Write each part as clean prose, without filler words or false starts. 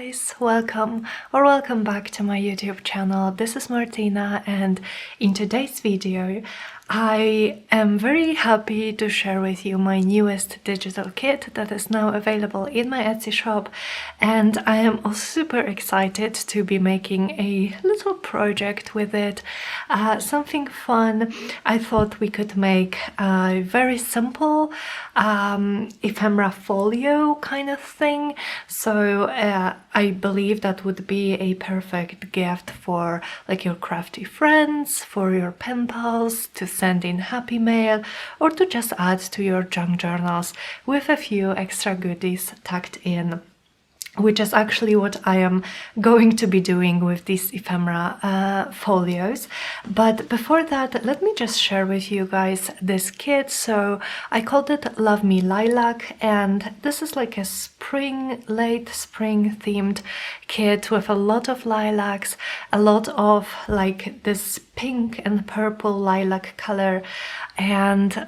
guys, welcome back to my YouTube channel. This is Martyna, and in today's video I am very happy to share with you my newest digital kit that is now available in my Etsy shop, and I am also super excited to be making a little project with it, something fun. I thought we could make a very simple ephemera folio kind of thing, so I believe that would be a perfect gift for like your crafty friends, for your pen pals, to send in happy mail, or to just add to your junk journals with a few extra goodies tucked in, which is actually what I am going to be doing with these ephemera folios. But before that, let me just share with you guys this kit. So I called it Love Me Lilac, and this is like a late spring themed kit with a lot of lilacs, a lot of like this pink and purple lilac color, and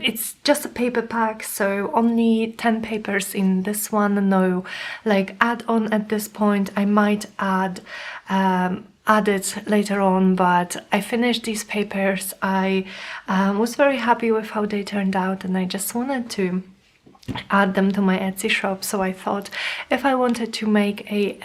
it's just a paper pack, so only 10 papers in this one, no like add-on at this point. I might add it later on, but I finished these papers. I was very happy with how they turned out, and I just wanted to add them to my Etsy shop. So I thought if I wanted to make a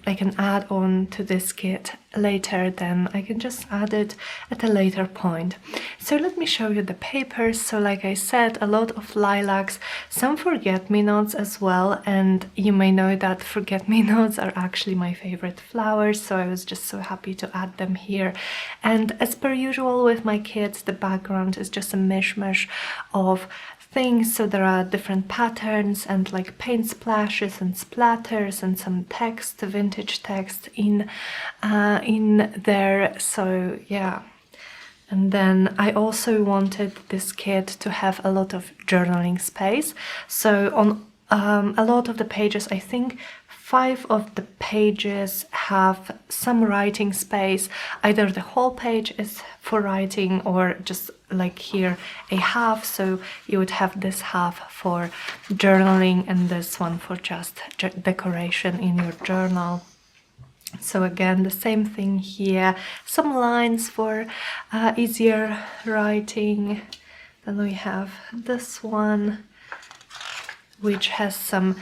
like an add-on to this kit later, then I can just add it at a later point. So let me show you the papers. So like I said, a lot of lilacs, some forget-me-nots as well, and you may know that forget-me-nots are actually my favorite flowers, so I was just so happy to add them here. And as per usual with my kits, the background is just a mishmash of things, so there are different patterns and like paint splashes and splatters and some text, vintage text in there, so yeah. And then I also wanted this kit to have a lot of journaling space, so on a lot of the pages, I think 5 of the pages have some writing space. Either the whole page is for writing, or just like here a half, so you would have this half for journaling and this one for just decoration in your journal. So again, the same thing here, some lines for easier writing. Then we have this one, which has some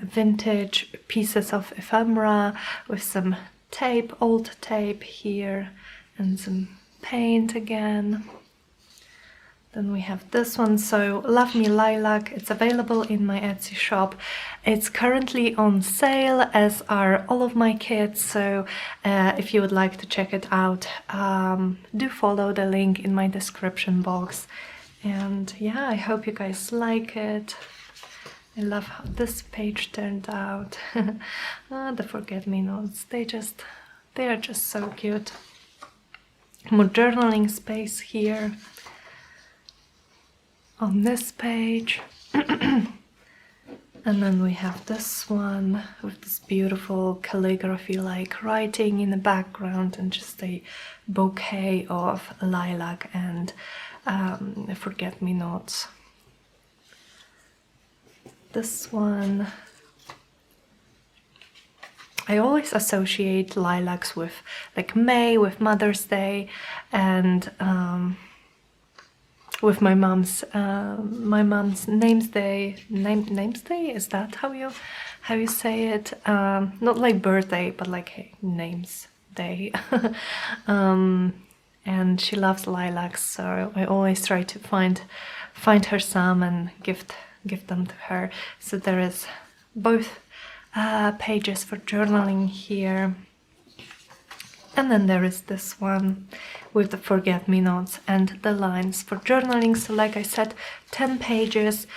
vintage pieces of ephemera with some tape, old tape here, and some paint again. Then we have this one, so Love Me Lilac. It's available in my Etsy shop. It's currently on sale, as are all of my kits, so if you would like to check it out, do follow the link in my description box. And yeah, I hope you guys like it. I love how this page turned out. The forget-me-nots, they are just so cute. More journaling space here on this page. And then we have this one with this beautiful calligraphy like writing in the background, and just a bouquet of lilac and forget-me-nots. This one, I always associate lilacs with like May, with Mother's Day, and with my mom's name's day. Name's day, is that how you say it? Not like birthday, but like name's day. And she loves lilacs, so I always try to find her some and gift them to her. So there is both pages for journaling here, and then there is this one with the forget-me-nots and the lines for journaling. So like I said, 10 pages,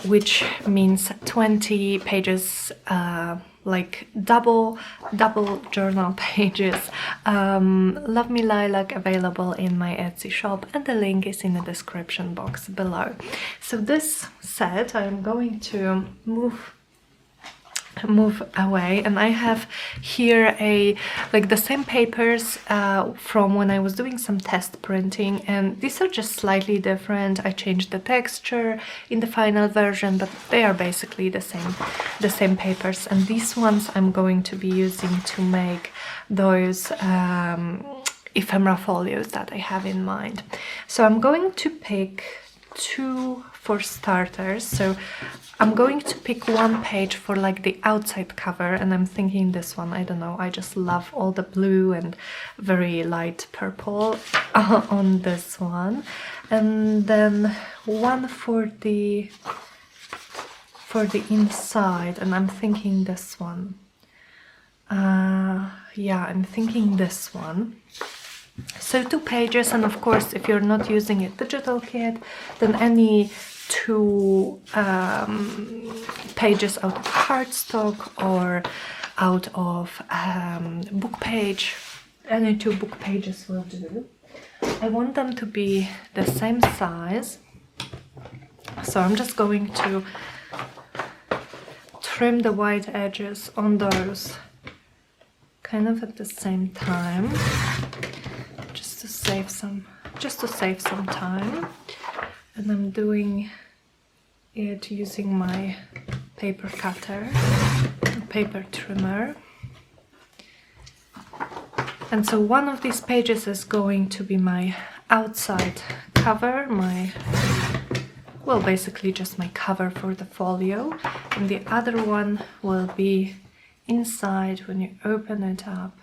which means 20 pages, like double journal pages. Love Me Lilac available in my Etsy shop, and the link is in the description box below. So this set, I'm going to move move away, and I have here like the same papers from when I was doing some test printing, and these are just slightly different. I changed the texture in the final version, but they are basically the same papers, and these ones I'm going to be using to make those ephemera folios that I have in mind. So I'm going to pick 2 for starters. So I'm going to pick 1 page for like the outside cover, and I'm thinking this one. I don't know, I just love all the blue and very light purple on this one, and then 1 for the inside, and I'm thinking this one. Yeah, I'm thinking this one. So 2 pages, and of course if you're not using a digital kit, then any 2 pages out of cardstock or out of book page, any 2 book pages will do. I want them to be the same size, so I'm just going to trim the white edges on those kind of at the same time, just to save some time. And I'm doing it using my paper cutter, paper trimmer. And so one of these pages is going to be my outside cover, well, basically just my cover for the folio, and the other one will be inside. When you open it up,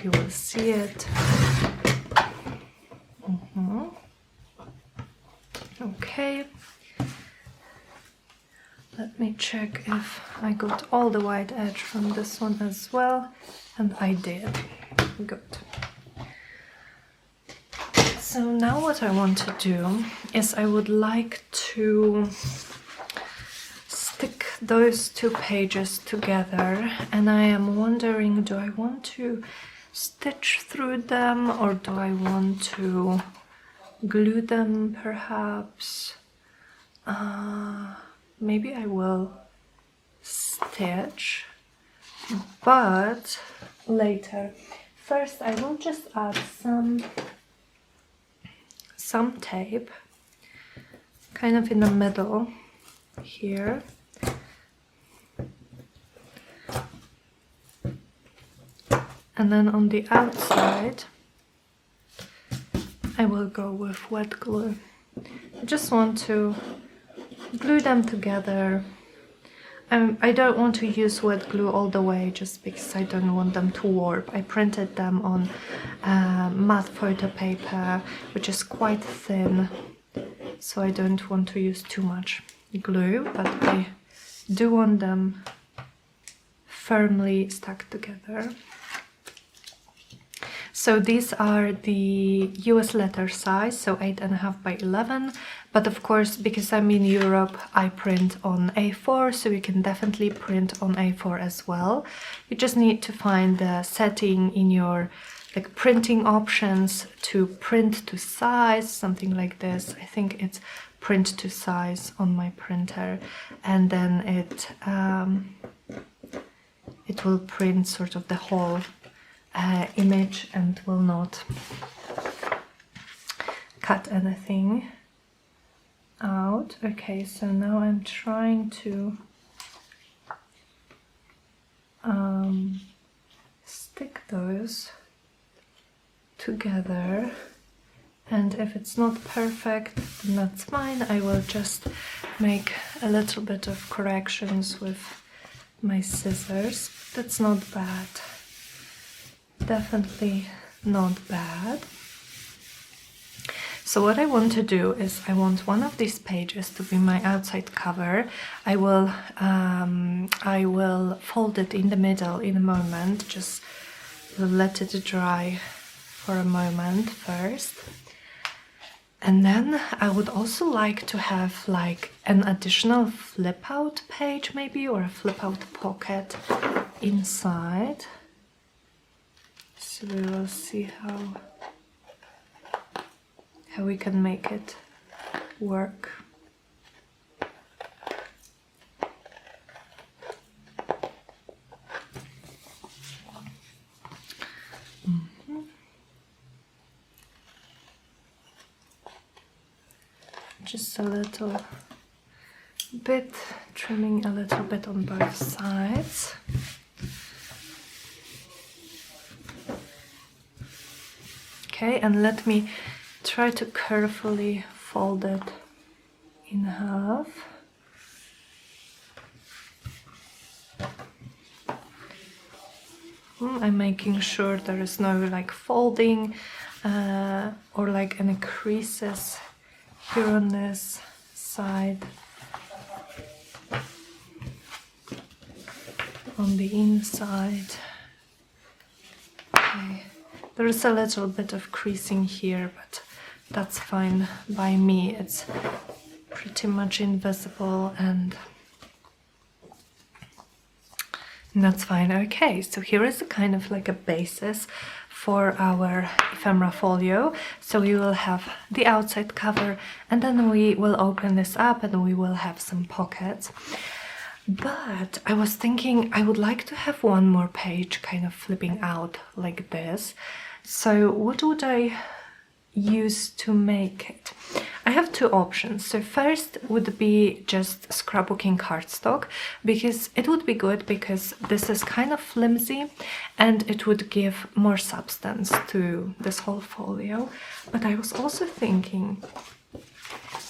you will see it. Okay, let me check if I got all the white edge from this one as well, and I did. Good. So now what I want to do is I would like to stick those 2 pages together, and I am wondering, do I want to stitch through them or do I want to glue them perhaps? Maybe I will stitch, but later. First I will just add some tape kind of in the middle here. And then on the outside I will go with wet glue. I just want to glue them together. I don't want to use wet glue all the way just because I don't want them to warp. I printed them on matte photo paper, which is quite thin, so I don't want to use too much glue, but I do want them firmly stuck together. So these are the US letter size, so 8.5 by 11, but of course, because I'm in Europe, I print on A4, so you can definitely print on A4 as well. You just need to find the setting in your printing options to print to size, something like this. I think it's print to size on my printer, and then it will print sort of the whole image and will not cut anything out. Okay, so now I'm trying to stick those together, and if it's not perfect, then that's fine. I will just make a little bit of corrections with my scissors. That's not bad. Definitely not bad. So what I want to do is I want one of these pages to be my outside cover. I will fold it in the middle in a moment, just let it dry for a moment first. And then I would also like to have like an additional flip out page maybe, or a flip out pocket inside. So we will see how we can make it work. just a little bit, trimming a little bit on both sides. Okay, and let me try to carefully fold it in half. I'm making sure there is no like folding or like any creases here on this side. On the inside. Okay. There is a little bit of creasing here, but that's fine by me. It's pretty much invisible and that's fine. Okay, so here is a kind of like a basis for our ephemera folio. So we will have the outside cover and then we will open this up and we will have some pockets. But I was thinking I would like to have one more page kind of flipping out like this. So what would I use to make it? I have two options. So first would be just scrapbooking cardstock, because it would be good because this is kind of flimsy and it would give more substance to this whole folio. But I was also thinking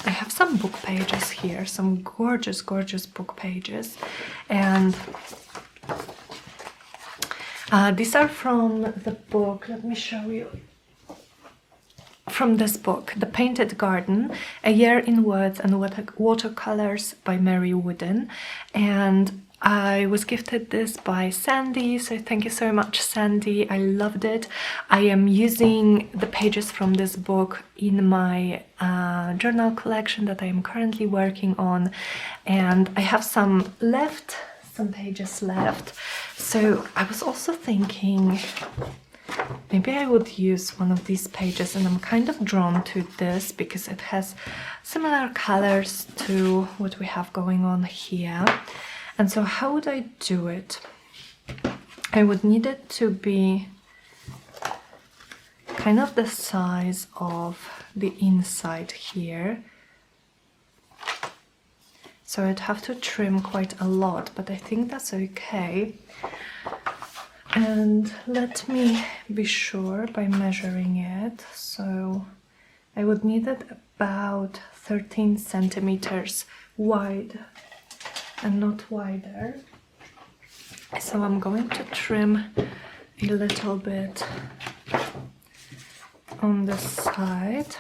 I have some book pages here, some gorgeous, gorgeous book pages, and these are from the book, let me show you, from this book, The Painted Garden, A Year in Words and Watercolors by Mary Wooden, and I was gifted this by Sandy, so thank you so much, Sandy. I loved it. I am using the pages from this book in my journal collection that I am currently working on, and I have some pages left. So I was also thinking maybe I would use one of these pages, and I'm kind of drawn to this because it has similar colors to what we have going on here. And so how would I do it? I would need it to be kind of the size of the inside here. So I'd have to trim quite a lot, but I think that's okay. And let me be sure by measuring it. So I would need it about 13 centimeters wide and not wider. So I'm going to trim a little bit on this side,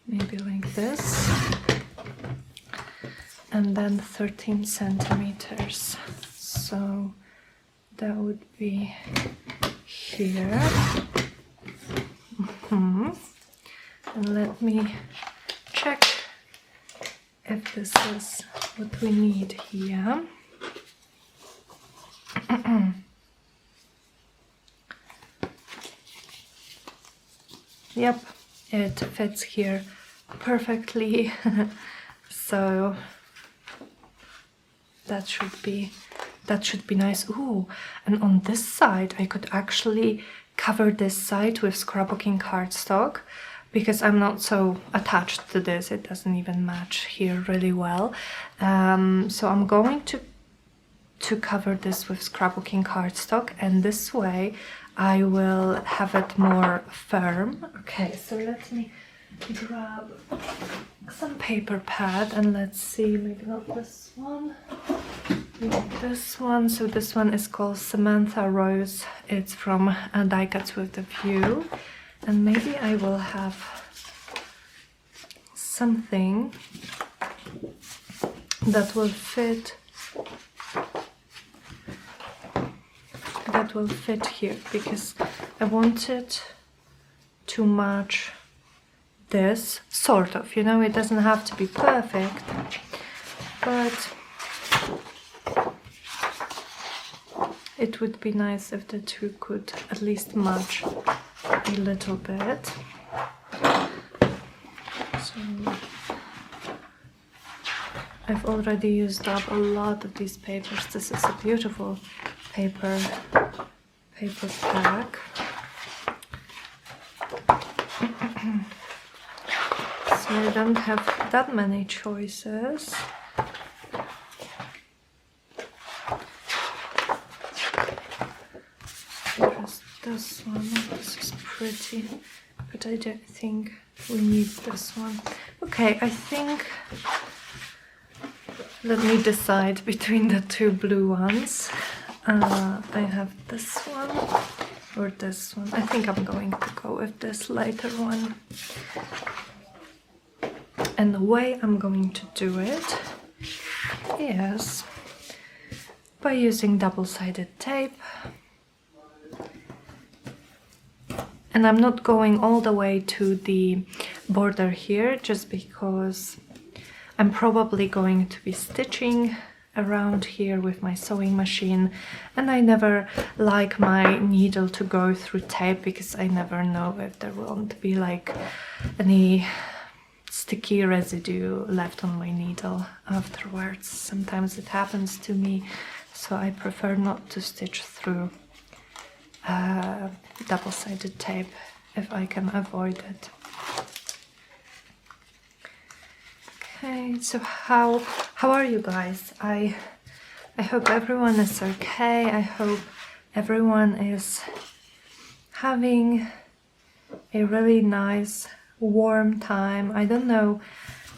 maybe like this, and then 13 centimeters. So that would be here. And let me check if this is what we need here. Yep, it fits here perfectly. So that should be nice. Ooh, and on this side I could actually cover this side with scrapbooking cardstock, because I'm not so attached to this. It doesn't even match here really well. So I'm going to cover this with scrapbooking cardstock, and this way I will have it more firm. Okay, so let me grab some paper pad and let's see, maybe not this one, maybe this one. So this one is called Samantha Rose. It's from Die Cuts with the View, and maybe I will have something that will fit here, because I want it to match this, sort of, you know. It doesn't have to be perfect, but it would be nice if the two could at least match a little bit. So I've already used up a lot of these papers. This is a beautiful paper pack. So so I don't have that many choices. There's this one. This is pretty, but I don't think we need this one. Okay, I think, let me decide between the two blue ones. I have this one or this one. I think I'm going to go with this lighter one. And the way I'm going to do it is by using double-sided tape. And I'm not going all the way to the border here, just because I'm probably going to be stitching around here with my sewing machine, and I never like my needle to go through tape because I never know if there won't be like any sticky residue left on my needle afterwards. Sometimes it happens to me, so I prefer not to stitch through double-sided tape if I can avoid it. Okay, so how are you guys? I hope everyone is okay. I hope everyone is having a really nice warm time. I don't know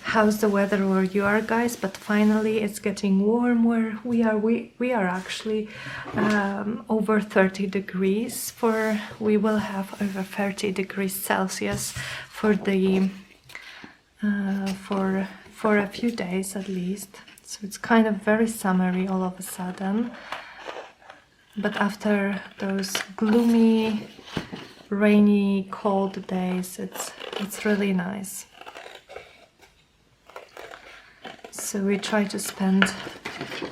how's the weather where you are, guys, but finally it's getting warm where we are. We are actually over 30 degrees. We will have over 30 degrees Celsius for the for a few days at least. So it's kind of very summery all of a sudden. But after those gloomy, rainy, cold days, it's really nice. So we try to spend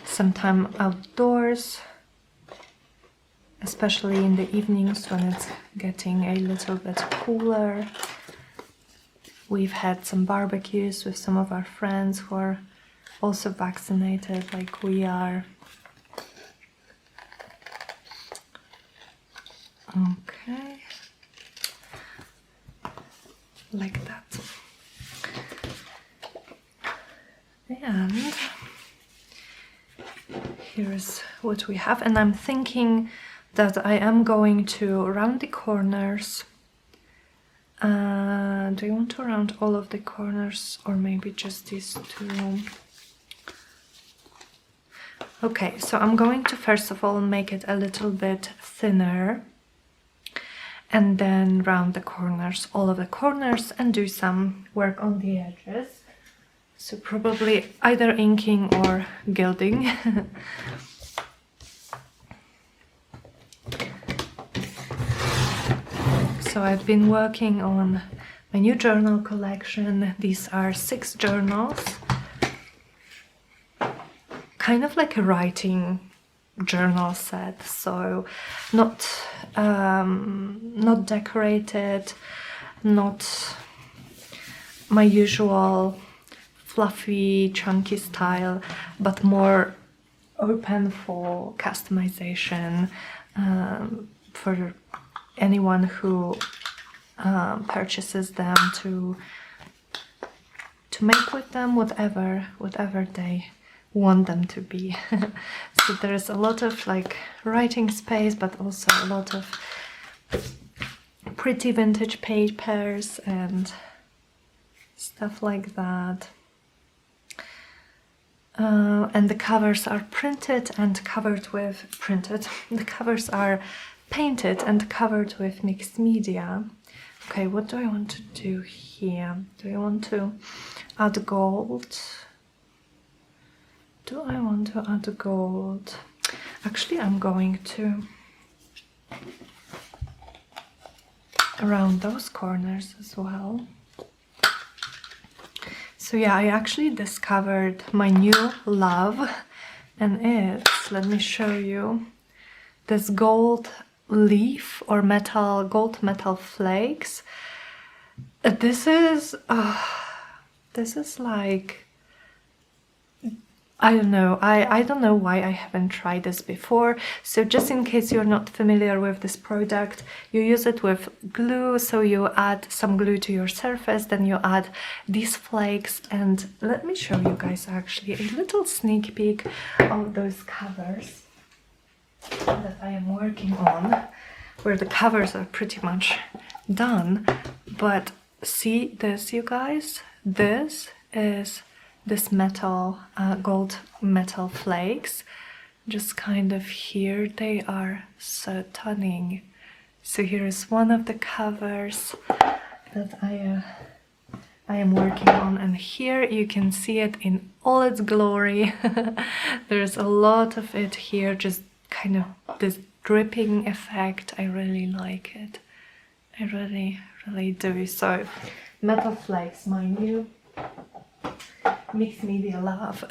some time outdoors, especially in the evenings when it's getting a little bit cooler. We've had some barbecues with some of our friends who are also vaccinated like we are. Okay, like that. And here's what we have, and I'm thinking that I am going to round the corners. Do you want to round all of the corners or maybe just these two? Okay, so I'm going to first of all make it a little bit thinner and then round the corners, all of the corners, and do some work on the edges. So probably either inking or gilding. So I've been working on my new journal collection. These are 6 journals. Kind of like a writing journal set, so not decorated, not my usual fluffy, chunky style, but more open for customization for anyone who purchases them to make with them whatever they want them to be. So there's a lot of like writing space, but also a lot of pretty vintage papers and stuff like that. And the covers are printed and covered with the covers are painted and covered with mixed media. Okay, what do I want to do here? Do I want to add gold? Do I want to add gold? Actually, I'm going to round those corners as well. So yeah, I actually discovered my new love, and it's, let me show you, this gold leaf or metal, gold metal flakes. This is like I don't know. I don't know why I haven't tried this before. So just in case you're not familiar with this product, you use it with glue. So you add some glue to your surface, then you add these flakes. And let me show you guys actually a little sneak peek of those covers that I am working on, where the covers are pretty much done. But see this, you guys? This is this metal, gold metal flakes. Just kind of here, they are so stunning. So here is one of the covers that I am working on, and here you can see it in all its glory. There's a lot of it here, just kind of this dripping effect. I really like it. I really do. So metal flakes, mind you, mixed media love.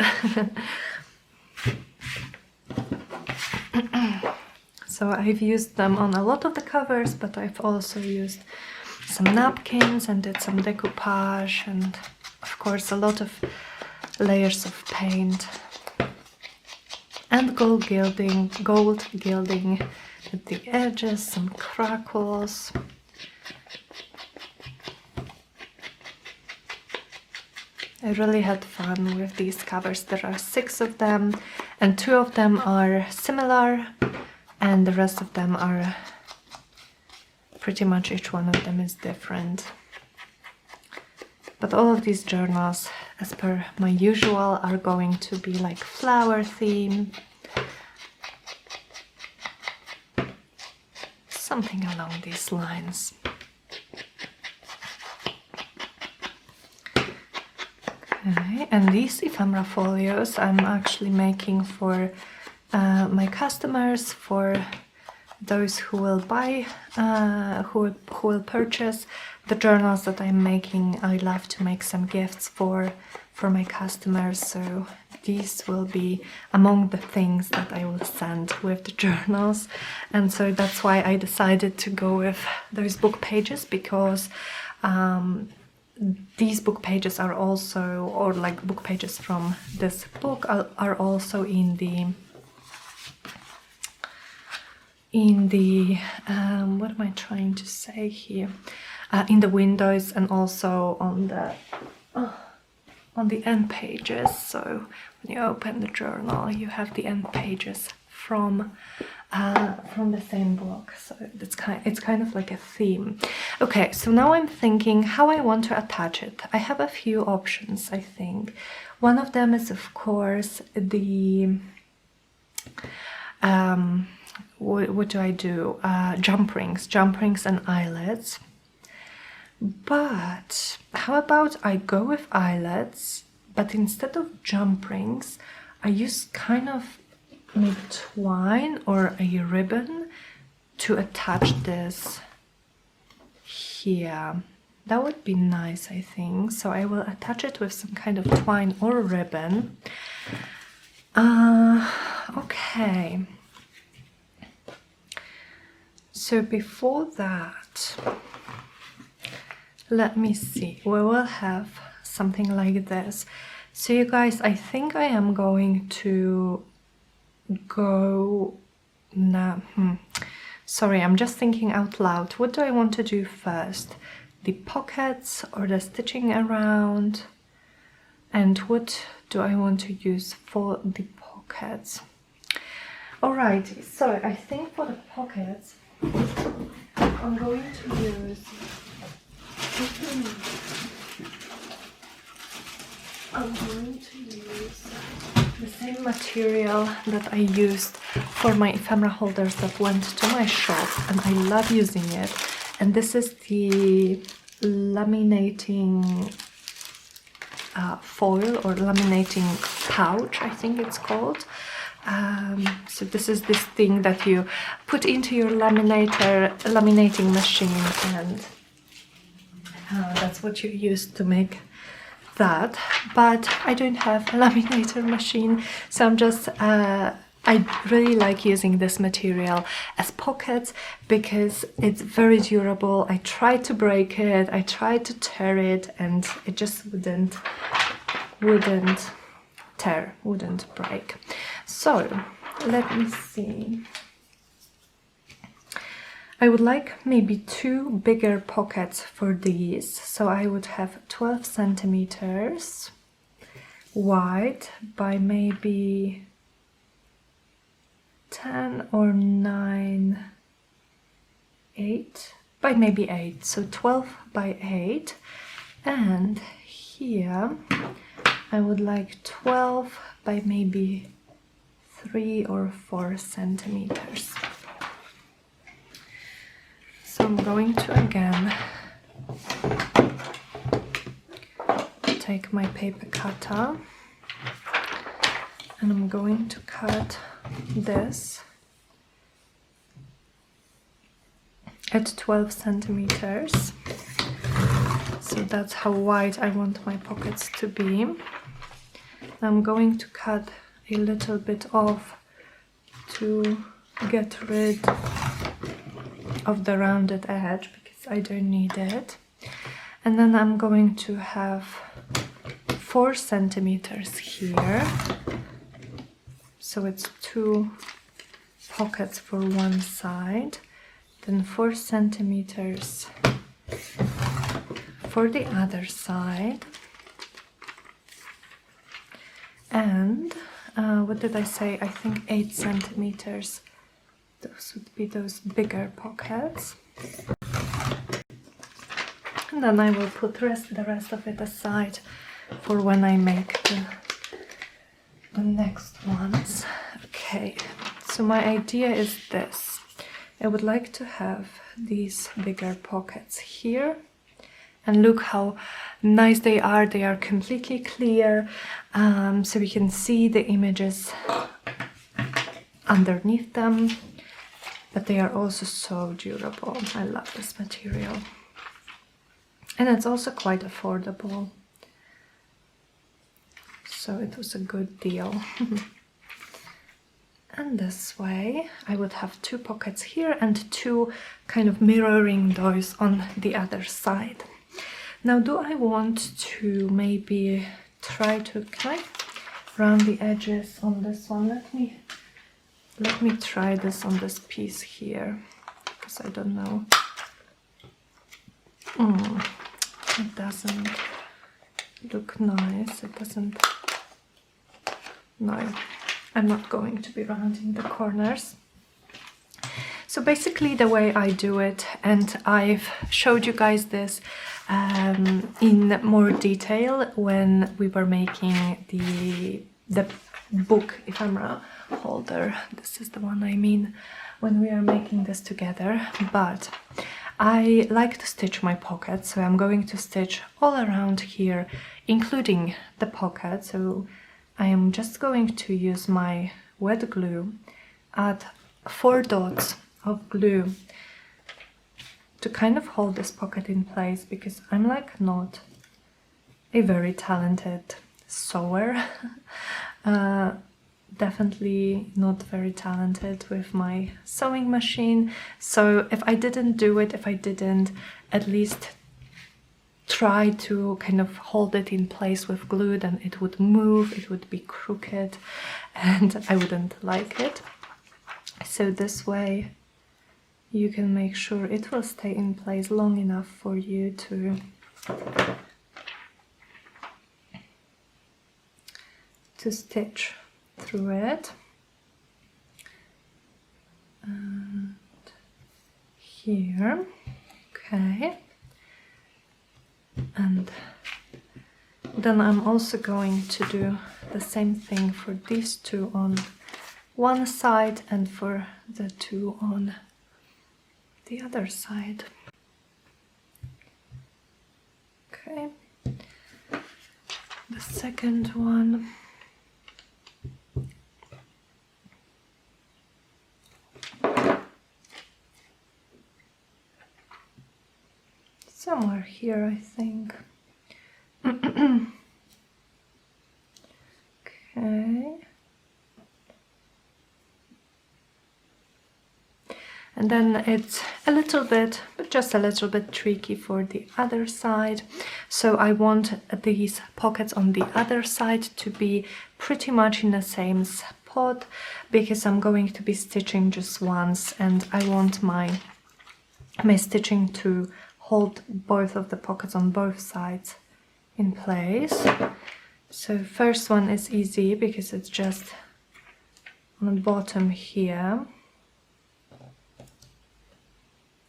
So I've used them on a lot of the covers, but I've also used some napkins and did some decoupage, and of course a lot of layers of paint and gold gilding at the edges, some crackles. I really had fun with these covers. There are 6 of them, and 2 of them are similar, and the rest of them are pretty much, each one of them is different. But all of these journals, as per my usual, are going to be like flower theme, something along these lines. Okay, and these ephemera folios I'm actually making for my customers, for those who will buy, who will purchase the journals that I'm making. I love to make some gifts for my customers, so these will be among the things that I will send with the journals. And so that's why I decided to go with those book pages, because these book pages are also, or like book pages from this book are also in the what am I trying to say here? In the windows, and also on the end pages. So when you open the journal, you have the end pages from the same book. So it's kind of like a theme. Okay, so now I'm thinking how I want to attach it. I have a few options, I think. One of them is, of course, the what do I do? Jump rings and eyelets. But how about I go with eyelets, but instead of jump rings, I use kind of maybe twine or a ribbon to attach this here. That would be nice, I think. So I will attach it with some kind of twine or ribbon. Okay. So before that, let me see. We will have something like this. So you guys, I think I am going to go now. Sorry, I'm just thinking out loud. What do I want to do first? The pockets or the stitching around? And what do I want to use for the pockets? Alrighty, so I think for the pockets, I'm going to use the same material that I used for my ephemera holders that went to my shop, and I love using it. And this is the laminating foil, or laminating pouch, I think it's called. So this is this thing that you put into your laminating machine, and that's what you use to make that. But I don't have a laminator machine, so I'm just I really like using this material as pockets because it's very durable. I tried to break it, I tried to tear it, and it just wouldn't tear, wouldn't break. So let me see. I would like maybe 2 bigger pockets for these. So I would have 12 centimeters wide by maybe 10 or 9, 8, by maybe 8. So 12 by 8. And here I would like 12 by maybe 3 or 4 centimeters. So I'm going to again take my paper cutter and I'm going to cut this at 12 centimeters. So that's how wide I want my pockets to be. I'm going to cut a little bit off to get rid of the rounded edge because I don't need it. And then I'm going to have 4 centimeters here. So it's 2 pockets for one side, then 4 centimeters for the other side. And what did I say? I think 8 centimeters. Those would be those bigger pockets. And then I will put the rest of it aside for when I make the next ones. Okay, so my idea is this. I would like to have these bigger pockets here. And look how nice they are. They are completely clear, so we can see the images underneath them. But they are also so durable. I love this material. And it's also quite affordable. So it was a good deal. And this way I would have 2 pockets here and 2 kind of mirroring those on the other side. Now, do I want to maybe try to, can I round the edges on this one? Let me try this on this piece here, because I don't know. It doesn't look nice. It doesn't. No, I'm not going to be rounding the corners. So basically the way I do it, and I've showed you guys this in more detail when we were making the book ephemera holder. This is the one I mean, when we are making this together. But I like to stitch my pockets, so I'm going to stitch all around here, including the pocket. So I am just going to use my wet glue, add 4 dots of glue to kind of hold this pocket in place, because I'm like not a very talented sewer. Definitely not very talented with my sewing machine. So if I didn't do it, if I didn't at least try to kind of hold it in place with glue, then it would move, it would be crooked, and I wouldn't like it. So this way you can make sure it will stay in place long enough for you to stitch through it. And here, okay. And then I'm also going to do the same thing for these 2 on one side and for the 2 on the other side. Okay, the second one. Somewhere here, I think. Okay. And then it's a little bit, but just a little bit tricky for the other side. So I want these pockets on the other side to be pretty much in the same spot, because I'm going to be stitching just once, and I want my stitching to hold both of the pockets on both sides in place. So first one is easy because it's just on the bottom here.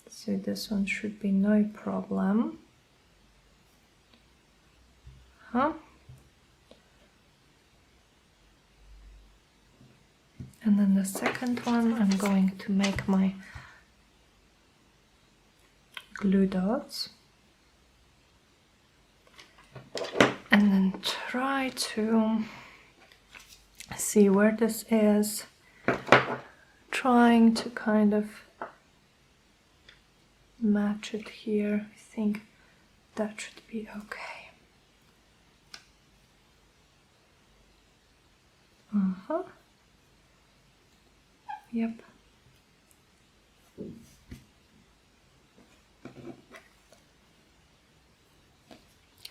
So this one should be no problem. And then the second one, I'm going to make my glue dots. And then try to see where this is, trying to kind of match it here. I think that should be okay. Yep.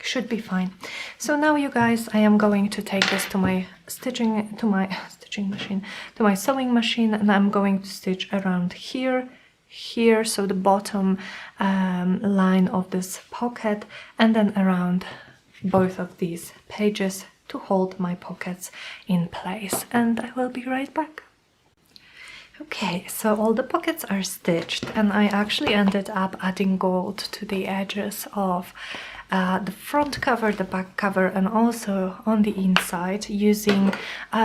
Should be fine. So now, you guys, I am going to take this to my sewing machine, and I'm going to stitch around here, so the bottom line of this pocket, and then around both of these pages to hold my pockets in place. And I will be right back. Okay, so all the pockets are stitched, and I actually ended up adding gold to the edges of the front cover, the back cover, and also on the inside using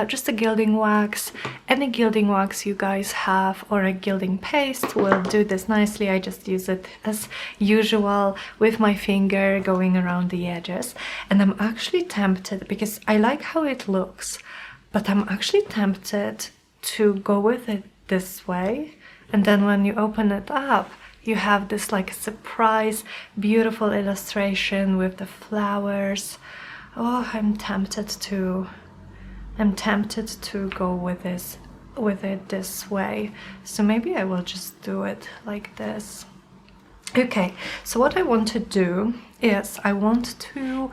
just a gilding wax. Any gilding wax you guys have, or a gilding paste, will do this nicely. I just use it as usual with my finger going around the edges. And I'm actually tempted, because I like how it looks, but I'm actually tempted to go with it this way, and then when you open it up, you have this like surprise beautiful illustration with the flowers. Oh, I'm tempted to go with it this way. So maybe I will just do it like this. Okay, so what I want to do is I want to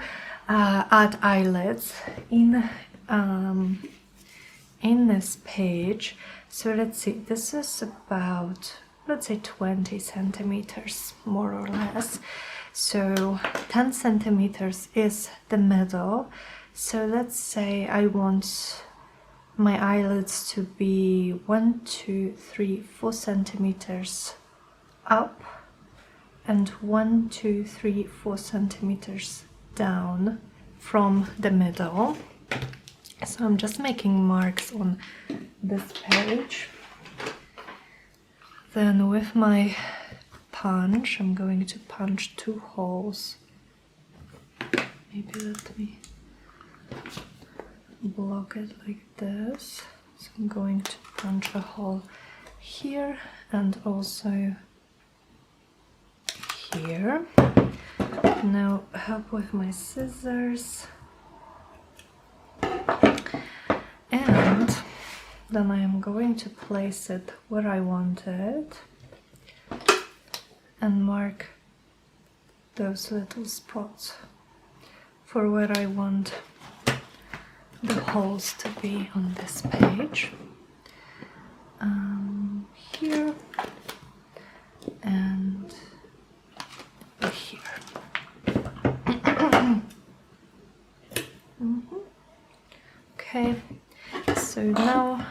add eyelets in this page. So let's see, this is about, let's say, 20 centimeters more or less. So 10 centimeters is the middle. So let's say I want my eyelets to be 1, 2, 3, 4 centimeters up, and 1, 2, 3, 4 centimeters down from the middle. So I'm just making marks on this page. Then with my punch, I'm going to punch 2 holes. Maybe let me block it like this. So I'm going to punch a hole here and also here. Now help with my scissors. And then I am going to place it where I want it and mark those little spots for where I want the holes to be on this page. Here and here. Okay, so now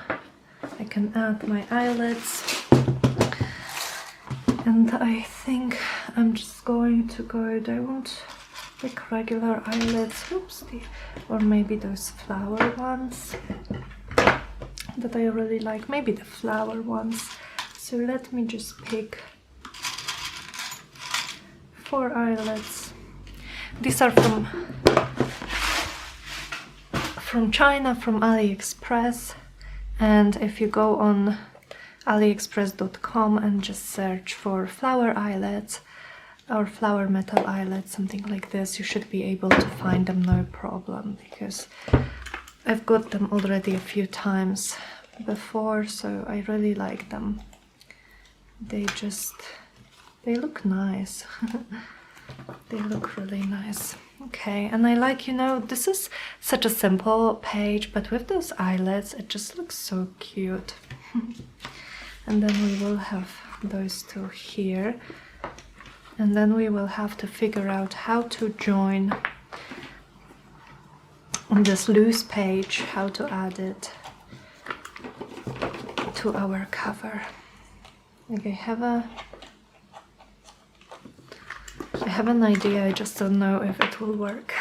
I can add my eyelets, and I think I'm just going to go, I want like regular eyelets, oopsie, or maybe those flower ones that I really like, maybe the flower ones. So let me just pick 4 eyelets. These are from China, from AliExpress, and if you go on aliexpress.com and just search for flower eyelets or flower metal eyelets, something like this, you should be able to find them no problem, because I've got them already a few times before, so I really like them. they look nice. They look really nice. Okay, and I like, you know, this is such a simple page, but with those eyelets it just looks so cute. And then we will have those two here, and then we will have to figure out how to join on this loose page, how to add it to our cover. Like I have an idea, I just don't know if it will work.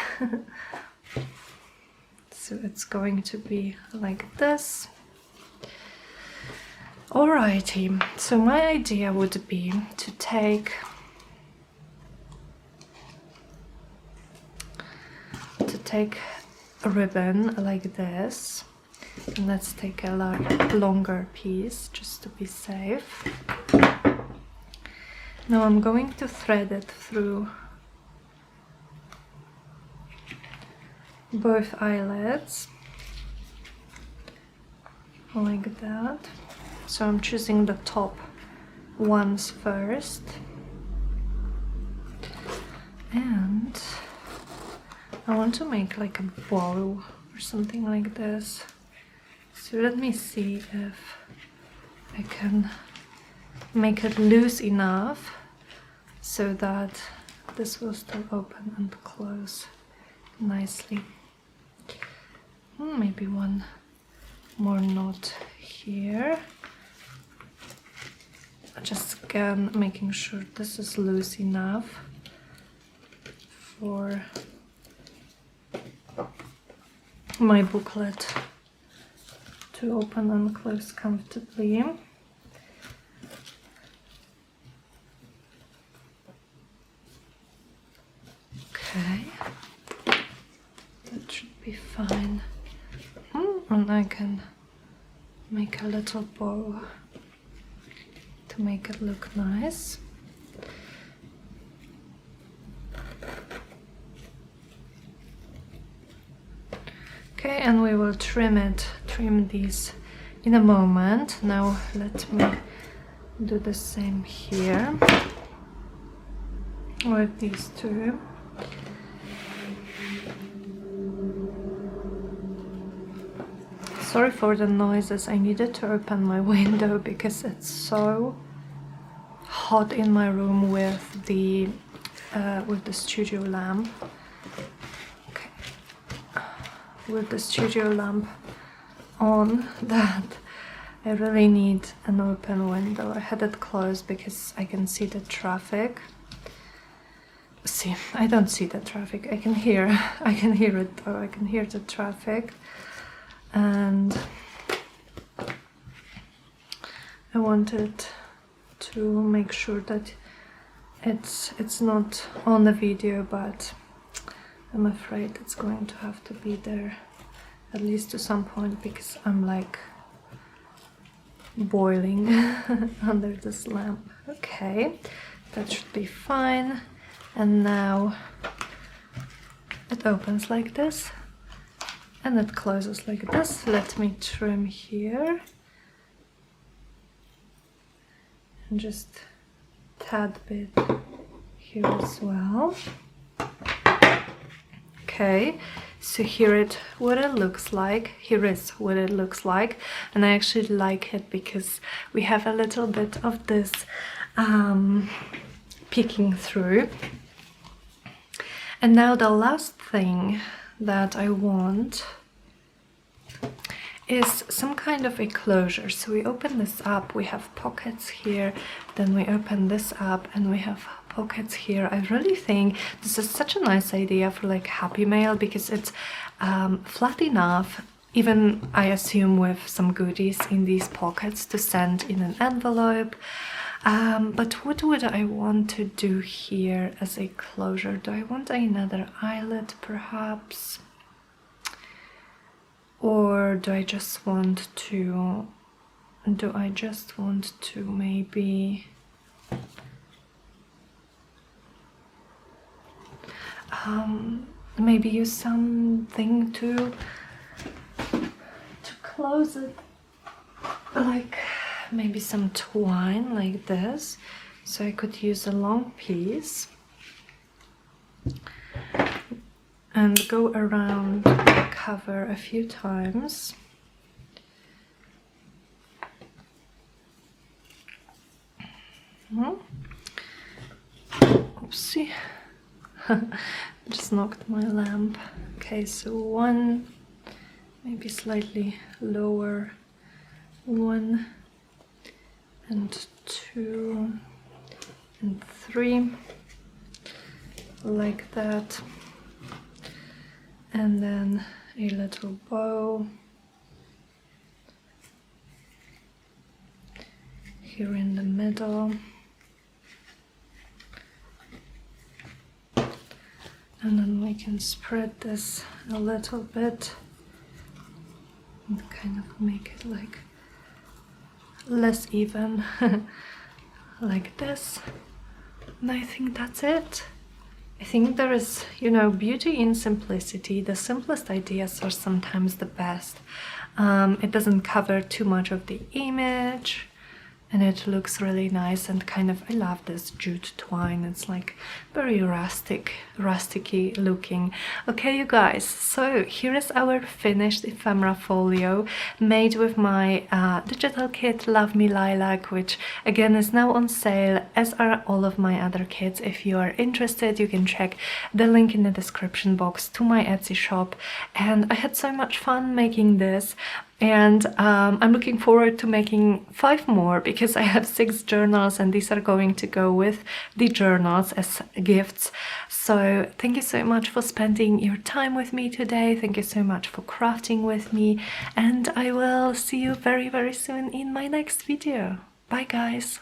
So it's going to be like this. Alrighty, so my idea would be to take a ribbon like this, and let's take a longer piece just to be safe. Now I'm going to thread it through both eyelets like that. So I'm choosing the top ones first, and I want to make like a bow or something like this. So let me see if I can make it loose enough so that this will still open and close nicely. Maybe one more knot here. Just again making sure this is loose enough for my booklet to open and close comfortably. Okay, that should be fine. And I can make a little bow to make it look nice. Okay, and we will trim these in a moment. Now let me do the same here with these two. Sorry for the noises, I needed to open my window because it's so hot in my room with the studio lamp. Okay. With the studio lamp on, that I really need an open window. I had it closed because I can see the traffic. See, I don't see the traffic. I can hear it though. I can hear the traffic. And I wanted to make sure that it's not on the video, but I'm afraid it's going to have to be there at least to some point because I'm like boiling under this lamp. Okay, that should be fine. And now it opens like this and it closes like this. Let me trim here and just tad bit here as well. Okay, so here is what it looks like, and I actually like it because we have a little bit of this peeking through. And now the last thing that I want is some kind of a closure. So we open this up, we have pockets here, then we open this up and we have pockets here. I really think this is such a nice idea for like Happy Mail because it's flat enough, even I assume with some goodies in these pockets to send in an envelope. But what would I want to do here as a closure? Do I want another eyelet perhaps? Or do I just want to maybe maybe use something to close it, like maybe some twine like this, so I could use a long piece and go around the cover a few times. Oopsie. Just knocked my lamp. Okay, so 1, maybe slightly lower, 1 and 2 and 3, like that, and then a little bow here in the middle. And then we can spread this a little bit and kind of make it like less even, like this. And I think that's it. I think there is, you know, beauty in simplicity. The simplest ideas are sometimes the best. It doesn't cover too much of the image, and it looks really nice and kind of, I love this jute twine. It's like very rusticy looking. Okay, you guys, so here is our finished ephemera folio made with my digital kit Love Me Lilac, which again is now on sale, as are all of my other kits. If you are interested, you can check the link in the description box to my Etsy shop. And I had so much fun making this. And I'm looking forward to making 5 more, because I have 6 journals and these are going to go with the journals as gifts. So thank you so much for spending your time with me today. Thank you so much for crafting with me, and I will see you very, very soon in my next video. Bye guys!